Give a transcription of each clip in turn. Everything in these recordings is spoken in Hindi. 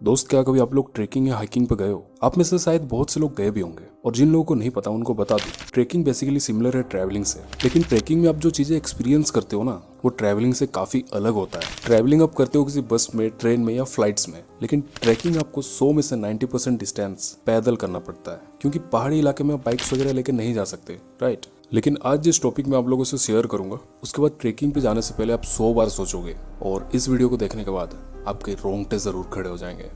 दोस्त, क्या कभी आप लोग ट्रेकिंग या हाइकिंग पे गए हो? आप में से शायद बहुत से लोग गए भी होंगे, और जिन लोगों को नहीं पता उनको बता दूं, ट्रेकिंग बेसिकली सिमिलर है ट्रैवलिंग से। लेकिन ट्रेकिंग में आप जो चीजें एक्सपीरियंस करते हो ना, वो ट्रैवलिंग से काफी अलग होता है। ट्रैवलिंग आप करते हो किसी बस में, ट्रेन में या फ्लाइट्स में, लेकिन ट्रैकिंग आपको 100 में से 90% डिस्टेंस पैदल करना पड़ता है, क्योंकि पहाड़ी इलाके में आप बाइक्स वगैरह लेकर नहीं जा सकते, राइट? लेकिन आज जिस टॉपिक मैं आप लोगों से शेयर करूंगा, उसके बाद ट्रेकिंग पे जाने से पहले आप 100 बार सोचोगे, और इस वीडियो को देखने के बाद आपके रोंगटे जरूर खड़े हो जाएंगे।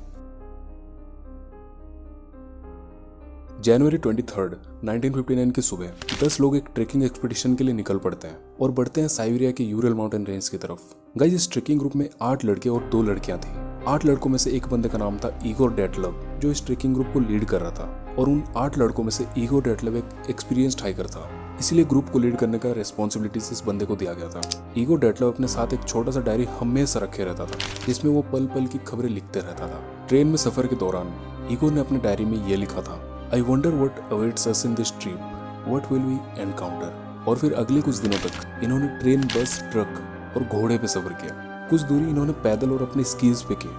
जनवरी 23, 1959 की सुबह 10 लोग एक ट्रेकिंग एक्सपीडिशन के लिए निकल पड़ते हैं और बढ़ते हैं साइबेरिया के यूरल माउंटेन रेंज की तरफ। गाइस, इस ट्रेकिंग ग्रुप में 8 लड़के और 2 लड़कियां थी। 8 लड़कों में से एक बंदे का नाम था इगोर डैटलव, जो इस ट्रेकिंग ग्रुप को लीड कर रहा था, और उन 8 लड़कों में से इगोर डैटलव एक एक्सपीरियंस्ड हाइकर था, इसीलिए ग्रुप को लीड करने का रेस्पॉन्सिबिलिटीज इस बंदे को दिया गया था। इगोर डैटलव अपने साथ एक छोटा सा डायरी हमेशा रखे रहता था, जिसमें वो पल पल की खबरें लिखते रहता था। ट्रेन में सफर के दौरान इगोर ने अपने डायरी में ये लिखा था, I wonder what awaits us in this trip. What will we encounter? और फिर अगले कुछ दिनों तक इन्होंने ट्रेन, बस, ट्रक और घोड़े पे सफर किया। कुछ दूरी इन्होंने पैदल और अपने स्कीज पे की।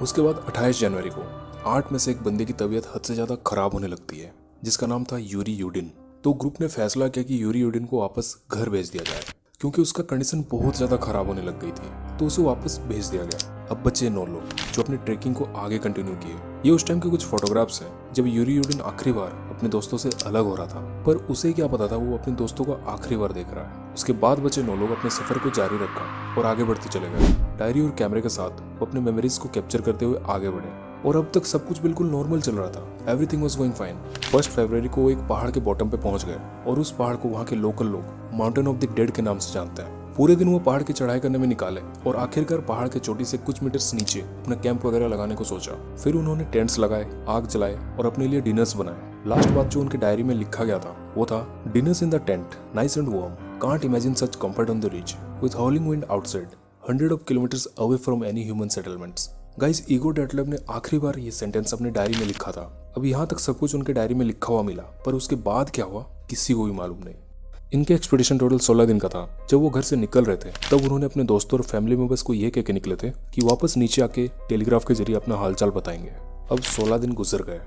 उसके बाद 28 जनवरी को 8 में से एक बंदे की तबीयत हद से ज्यादा खराब होने लगती है, जिसका नाम था यूरी यूडिन। तो ग्रुप ने फैसला किया कि यूरी यूडिन को वापस घर भेज दिया जाए, क्योंकि उसका कंडीशन बहुत ज्यादा खराब होने लग गई थी, तो उसे वापस भेज दिया गया। अब बचे 9 लोग, जो अपने ट्रेकिंग को आगे कंटिन्यू किए। ये उस टाइम के कुछ फोटोग्राफ्स हैं, जब यूरी यूडिन आखिरी बार अपने दोस्तों से अलग हो रहा था, पर उसे क्या पता था वो अपने दोस्तों को आखिरी बार देख रहा है। उसके बाद बचे 9 लोग अपने सफर को जारी रखा और आगे बढ़ते चले गए। डायरी और कैमरे के साथ वो अपने मेमोरीज को कैप्चर करते हुए आगे बढ़े, और अब तक सब कुछ बिल्कुल नॉर्मल चल रहा था। Everything was going fine. 1 फरवरी को वो एक पहाड़ के बॉटम पे पहुंच गए, और उस पहाड़ को वहाँ के लोकल लोग माउंटेन ऑफ द डेड के नाम से जानते हैं। पूरे दिन वो पहाड़ की चढ़ाई करने में निकाले, और आखिरकार पहाड़ के चोटी से कुछ मीटर्स नीचे अपना कैंप वगैरह लगाने को सोचा। फिर उन्होंने टेंट्स लगाए, आग जलाए और अपने लिए डिनर्स बनाए। लास्ट बात जो उनके डायरी में लिखा गया था वो था, dinners in the tent, nice and warm, can't imagine such comfort on the rich, with howling wind outside, 100 kilometres away from any human settlements. Guys, Igor Dyatlov ने आखिरी बार ये सेंटेंस अपनी डायरी में लिखा था। अब यहाँ तक सब कुछ उनके डायरी में लिखा हुआ मिला, पर उसके बाद क्या हुआ किसी को भी मालूम नहीं। इनके एक्सपीडिशन टोटल 16 दिन का था। जब वो घर से निकल रहे थे, तब उन्होंने अपने दोस्तों और फैमिली मेंबर्स को ये कह के निकले थे कि वापस नीचे आके टेलीग्राफ के जरिए अपना हालचाल बताएंगे। अब 16 दिन गुजर गए,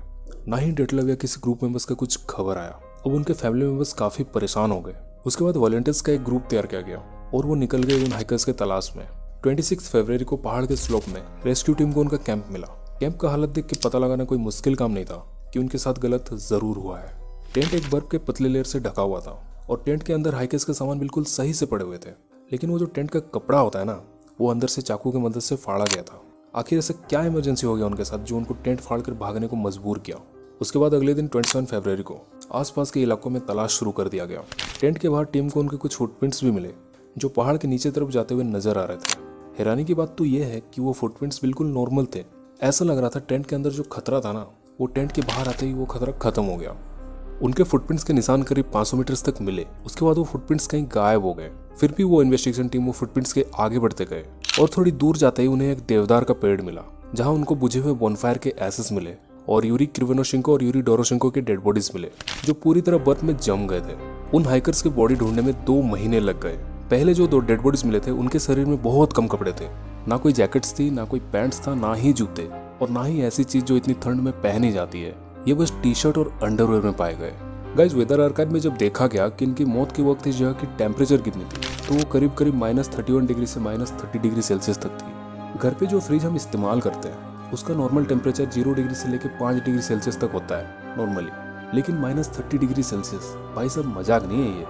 ना ही डैटलव या किसी ग्रुप मेंबर्स का कुछ खबर आया। अब उनके फैमिली मेंबर्स काफी परेशान हो गए। उसके बाद वॉलंटियर्स का एक ग्रुप तैयार किया गया, और वो निकल गए उन हाइकर्स के तलाश में। 26 फरवरी को पहाड़ के स्लोप में रेस्क्यू टीम को उनका कैंप मिला। कैंप का हालत देख के पता लगाना कोई मुश्किल काम नहीं था कि उनके साथ गलत जरूर हुआ है। टेंट एक बर्फ के पतले लेयर से ढका हुआ था, और टेंट के अंदर हाइकर्स के सामान बिल्कुल सही से पड़े हुए थे, लेकिन वो जो टेंट का कपड़ा होता है ना, वो अंदर से चाकू की मदद से फाड़ा गया था। आखिर ऐसा क्या इमरजेंसी हो गया उनके साथ जो उनको टेंट फाड़ कर भागने को मजबूर किया? उसके बाद अगले दिन 27 फरवरी को आसपास के इलाकों में तलाश शुरू कर दिया गया। टेंट के बाहर टीम को उनके कुछ फुटप्रिंट्स भी मिले, जो पहाड़ के नीचे तरफ जाते हुए नजर आ रहे थे। हैरानी की बात तो यह है कि वो फुटप्रिंट्स बिल्कुल नॉर्मल थे। ऐसा लग रहा था टेंट के अंदर जो खतरा था ना, वो टेंट के बाहर आते ही वो खतरा खत्म हो गया। उनके फुटप्रिंट्स के निशान करीब 500 मीटर्स तक मिले। उसके बाद वो फुटप्रिंट्स कहीं गायब हो गए। फिर भी वो इन्वेस्टिगेशन टीम वो फुटप्रिंट्स के आगे बढ़ते गए, और थोड़ी दूर जाते ही उन्हें एक देवदार का पेड़ मिला, जहां उनको बुझे हुए बोनफायर के एसेस मिले, और यूरी क्रिवनोशिंको और यूरी डोरोशिंको के डेड बॉडीज मिले, जो पूरी तरह बर्फ में जम गए थे। उन हाइकर्स की बॉडी ढूंढने में 2 महीने लग गए। पहले जो 2 डेड बॉडीज मिले थे, उनके शरीर में बहुत कम कपड़े थे। ना कोई जैकेट्स थी, ना कोई पैंट्स था, ना ही जूते, और ना ही ऐसी चीज जो इतनी ठंड में पहनी जाती है। ये बस टी-शर्ट और अंडरवेयर में पाए गए। गाइस, वेदर आर्काइव में जब देखा गया कि इनकी मौत के वक्त इस जगह की टेम्परेचर कितनी थी, तो वो करीब करीब -31 डिग्री से -30 डिग्री सेल्सियस तक थी। घर पे जो फ्रिज हम इस्तेमाल करते हैं, उसका नॉर्मल टेम्परेचर 0 डिग्री से लेकर 5 डिग्री सेल्सियस तक होता है नॉर्मली, लेकिन -30 डिग्री सेल्सियस, भाई साहब मजाक नहीं है ये।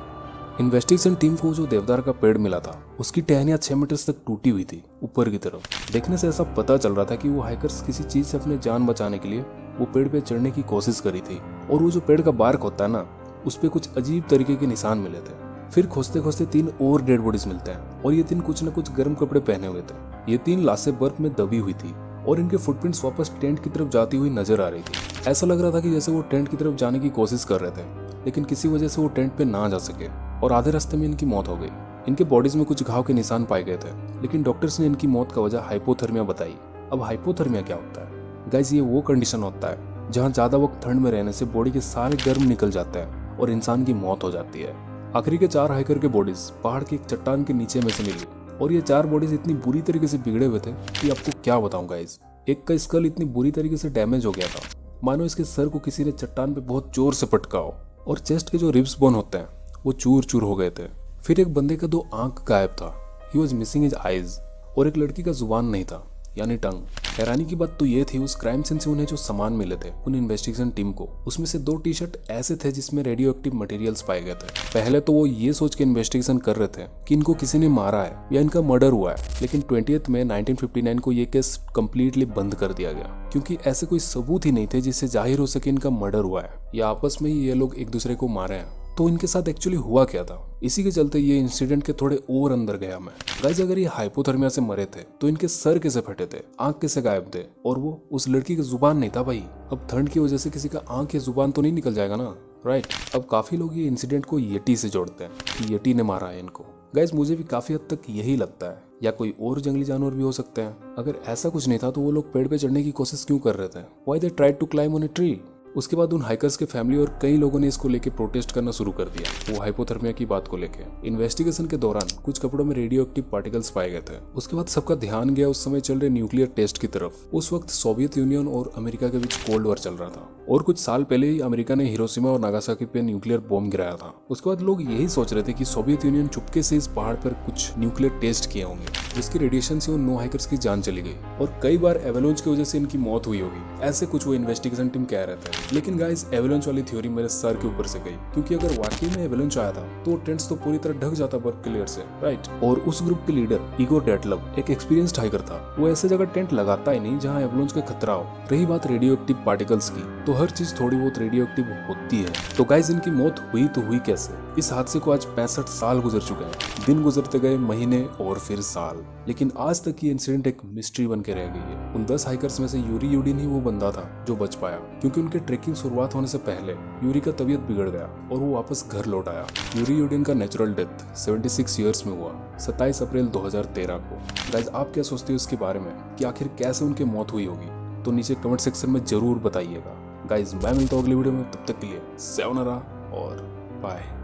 इन्वेस्टिगेशन टीम को जो देवदार का पेड़ मिला था, उसकी टहनियां 6 मीटर तक टूटी हुई थी ऊपर की तरफ। देखने से ऐसा पता चल रहा था कि वो हाइकर्स किसी चीज से अपने जान बचाने के लिए वो पेड़ पे चढ़ने की कोशिश करी थी। और वो जो पेड़ का बार्क होता है ना, उस पे कुछ अजीब तरीके के निशान मिले थे। फिर खोजते खोजते 3 और डेड बॉडीज मिलते हैं, और ये 3 कुछ न कुछ गर्म कपड़े पहने हुए थे। ये 3 लाशें बर्फ में दबी हुई थी, और इनके फुटप्रिंट्स वापस टेंट की तरफ जाती हुई नजर आ रही थी। ऐसा लग रहा था कि जैसे वो टेंट की तरफ जाने की कोशिश कर रहे थे, लेकिन किसी वजह से वो टेंट पे ना जा सके, और आधे रास्ते में इनकी मौत हो गई। इनके बॉडीज में कुछ घाव के निशान पाए गए थे, लेकिन डॉक्टर्स ने इनकी मौत का वजह हाइपोथर्मिया बताई। अब हाइपोथर्मिया क्या होता है? गाइस, ये वो कंडीशन होता है जहाँ ज्यादा वक्त ठंड में रहने से बॉडी के सारे गर्म निकल जाते हैं और इंसान की मौत हो जाती है। आखिरी के 4 हाइकर के बॉडीज पहाड़ की एक चट्टान के नीचे में से मिली, और ये 4 बॉडीज इतनी बुरी तरीके से बिगड़े हुए थे कि आपको क्या बताऊं गाइस। एक का स्कल इतनी बुरी तरीके से डैमेज हो गया था मानो इसके सर को किसी ने चट्टान पे बहुत जोर से पटका हो, और चेस्ट के जो रिब्स बोन होते हैं वो चूर चूर हो गए थे। फिर एक बंदे का 2 आंख गायब था, he was missing his eyes, और एक लड़की का जुबान नहीं था यानी टंग। हैरानी की बात तो ये थी उस क्राइम सीन से उन्हें जो सामान मिले थे उन इन्वेस्टिगेशन टीम को, उसमें से 2 टी शर्ट ऐसे थे जिसमें रेडियो एक्टिव मटेरियल्स पाए गए थे। पहले तो वो ये सोच के इन्वेस्टिगेशन कर रहे थे कि इनको किसी ने मारा है या इनका मर्डर हुआ है, लेकिन 20 मई 1959 को ये केस कम्प्लीटली बंद कर दिया गया, क्योंकि ऐसे कोई सबूत ही नहीं थे जिससे जाहिर हो सके इनका मर्डर हुआ है या आपस में ही ये लोग एक दूसरे को मारे हैं। तो इनके साथ एक्चुअली हुआ क्या था, इसी के चलते ये इंसिडेंट के थोड़े और अंदर गया मैं। गाइस अगर ये हाइपोथर्मिया से मरे थे तो इनके सर कैसे फटे थे, आंख कैसे गायब थे, और वो उस लड़की की जुबान नहीं था भाई। अब ठंड की वजह से किसी का आंख या जुबान तो नहीं निकल जाएगा ना, राइट। अब काफी लोग ये इंसिडेंट को येटी से जोड़ते हैं कि येटी ने मारा है इनको। गाइस मुझे भी काफी हद तक यही लगता है, या कोई और जंगली जानवर भी हो सकते हैं। अगर ऐसा कुछ नहीं था तो वो लोग पेड़ पे चढ़ने की कोशिश क्यों कर रहे थे, why they tried to climb on a tree. उसके बाद उन हाइकर्स के फैमिली और कई लोगों ने इसको लेके प्रोटेस्ट करना शुरू कर दिया, वो हाइपोथर्मिया की बात को लेके। इन्वेस्टिगेशन के दौरान कुछ कपड़ों में रेडियो एक्टिव पार्टिकल्स पाए गए थे। उसके बाद सबका ध्यान गया उस समय चल रहे न्यूक्लियर टेस्ट की तरफ। उस वक्त सोवियत यूनियन और अमेरिका के बीच कोल्ड वॉर चल रहा था, और कुछ साल पहले ही अमेरिका ने हिरोशिमा और नागासाकी पे न्यूक्लियर बॉम्ब गिराया था। उसके बाद लोग यही सोच रहे थे कि सोवियत यूनियन चुपके से इस पहाड़ पर कुछ न्यूक्लियर टेस्ट किए होंगे, जिसकी रेडिएशन से उन 9 हाइकर्स की जान चली गई और कई बार एवेलांच की वजह से इनकी मौत हुई होगी, ऐसे कुछ वो इन्वेस्टिगेशन टीम कह रहे थे। लेकिन गाइस एवेलांच वाली थ्योरी मेरे सर के ऊपर से गई, क्योंकि अगर वाकई में एवेलांच आया था तो टेंट्स तो पूरी तरह ढक जाता बर्फ के लेयर से, राइट। और उस ग्रुप के लीडर इगोर डेटलव एक एक्सपीरियंस्ड हाइकर था, वो ऐसे जगह टेंट लगाता ही नहीं जहाँ एवेलांच का खतरा हो। रही बात रेडियो एक्टिव पार्टिकल्स की, तो हर चीज थोड़ी बहुत रेडियो एक्टिव होती है। तो गाइस इनकी मौत हुई तो हुई कैसे। इस हादसे को आज 65 साल गुजर चुके हैं, दिन गुजरते गए, महीने और फिर साल, लेकिन आज तक ये इंसिडेंट एक मिस्ट्री बन के रह गई है। उन 10 हाइकर्स में से यूरी यूडिन ही वो बंदा था जो बच पाया, क्योंकि उनके ट्रेकिंग शुरुआत होने से पहले यूरी का तबीयत बिगड़ गया और वो वापस घर लौट आया। यूरी यूडिन का नेचुरल डेथ 76 ईयर्स में हुआ 27 अप्रैल 2013 को। गाइस आप क्या सोचते हो इसके बारे में कि आखिर कैसे उनकी मौत हुई होगी, तो नीचे कमेंट सेक्शन में जरूर बताइएगा। गाइस मैं मिलता हूँ अगली वीडियो में, तब तक के लिए sayonara और बाय।